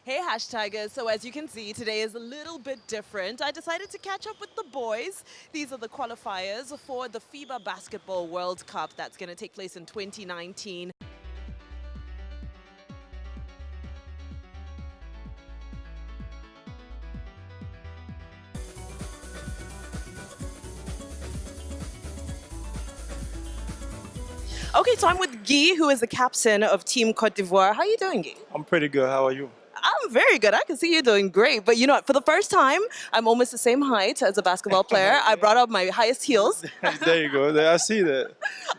Hey Hashtagers, so as you can see, today is a little bit different. I decided to catch up with the boys. These are the qualifiers for the FIBA Basketball World Cup that's going to take place in 2019. Okay, so I'm with Guy, who is the captain of Team Cote d'Ivoire. How are you doing, Guy? I'm pretty good. How are you? I'm very good. I can see you doing great. But you know what? For the first time, I'm almost the same height as a basketball player. I brought up my highest heels. There you go. I see that.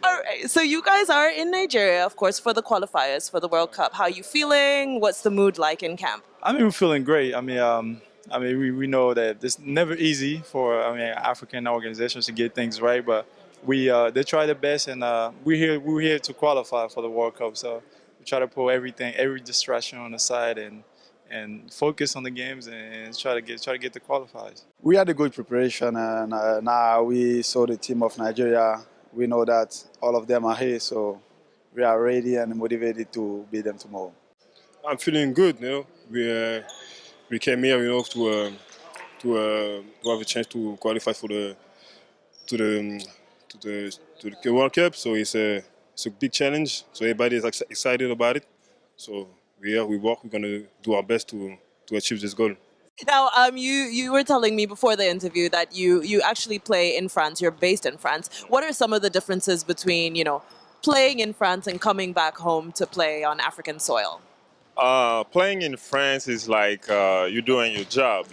All right. So you guys are in Nigeria, of course, for the qualifiers for the World Cup. How are you feeling? What's the mood like in camp? We're feeling great. We know that it's never easy for African organizations to get things right, but we they try their best, and we're here to qualify for the World Cup. So we try to put every distraction on the side, and focus on the games and try to get the qualifiers. We had a good preparation, and now we saw the team of Nigeria. We know that all of them are here, so we are ready and motivated to beat them tomorrow. I'm feeling good. We came here, to have a chance to qualify for the to the to the World Cup. So it's a big challenge. So everybody is excited about it. So we work. We're gonna do our best to achieve this goal. Now, you were telling me before the interview that you actually play in France. You're based in France. What are some of the differences between playing in France and coming back home to play on African soil? Playing in France is like you're doing your job.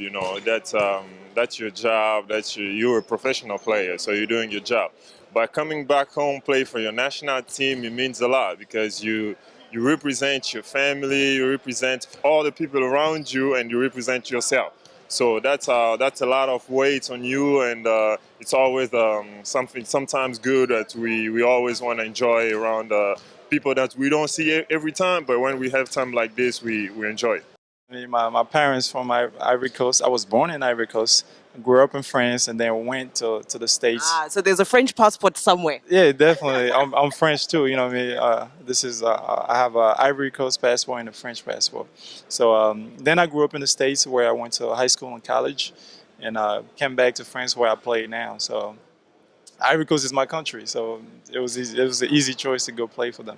That's your job. You're a professional player, so you're doing your job. But coming back home, play for your national team, it means a lot because you represent your family, you represent all the people around you, and you represent yourself. So that's a lot of weight on you, and it's always something sometimes good that we always want to enjoy around people that we don't see every time, but when we have time like this, we enjoy it. My parents from Ivory Coast. I was born in Ivory Coast, grew up in France, and then went to the States. So there's a French passport somewhere. Yeah, definitely. I'm French too. You know what I mean? This is I have an Ivory Coast passport and a French passport. So then I grew up in the States where I went to high school and college, and came back to France where I play now. So Ivory Coast is my country. So it was easy. It was an easy choice to go play for them.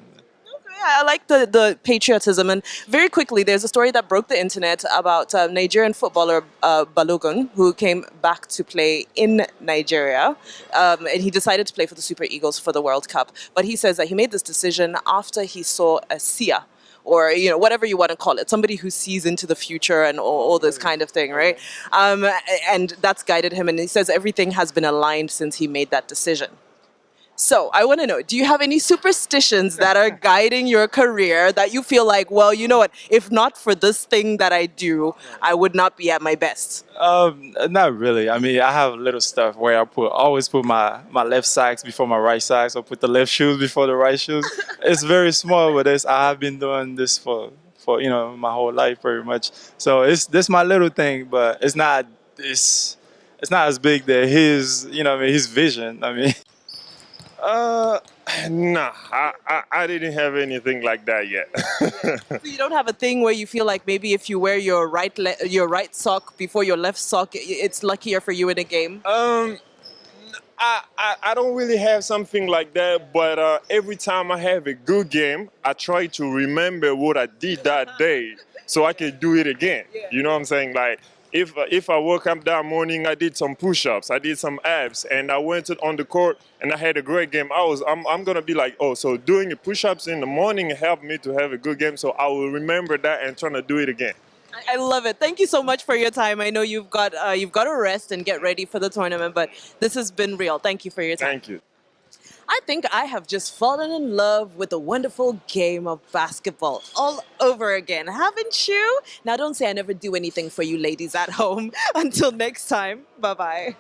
Yeah, I like the patriotism. And very quickly, there's a story that broke the internet about Nigerian footballer Balogun, who came back to play in Nigeria. And he decided to play for the Super Eagles for the World Cup. But he says that he made this decision after he saw a seer, or whatever you want to call it, somebody who sees into the future and all this kind of thing, right? And that's guided him. And he says everything has been aligned since he made that decision. So I want to know, do you have any superstitions that are guiding your career that you feel like, well, you know what, if not for this thing that I do, I would not be at my best? Not really. I have little stuff where I always put my left socks before my right socks, or put the left shoes before the right shoes. It's very small, but I have been doing this for my whole life pretty much. So this my little thing, but it's not as big that his vision. Nah, I didn't have anything like that yet. So you don't have a thing where you feel like maybe if you wear your right sock before your left sock, it's luckier for you in a game? I don't really have something like that, but every time I have a good game, I try to remember what I did that day so I can do it again. You know what I'm saying? Like, if I woke up that morning, I did some push-ups, I did some abs, and I went on the court and I had a great game. I'm gonna be like, oh, so doing the push-ups in the morning helped me to have a good game, so I will remember that and trying to do it again. I love it. Thank you so much for your time. I know you've got to rest and get ready for the tournament, but this has been real. Thank you for your time. Thank you. I think I have just fallen in love with the wonderful game of basketball all over again, haven't you? Now, don't say I never do anything for you ladies at home. Until next time, bye-bye.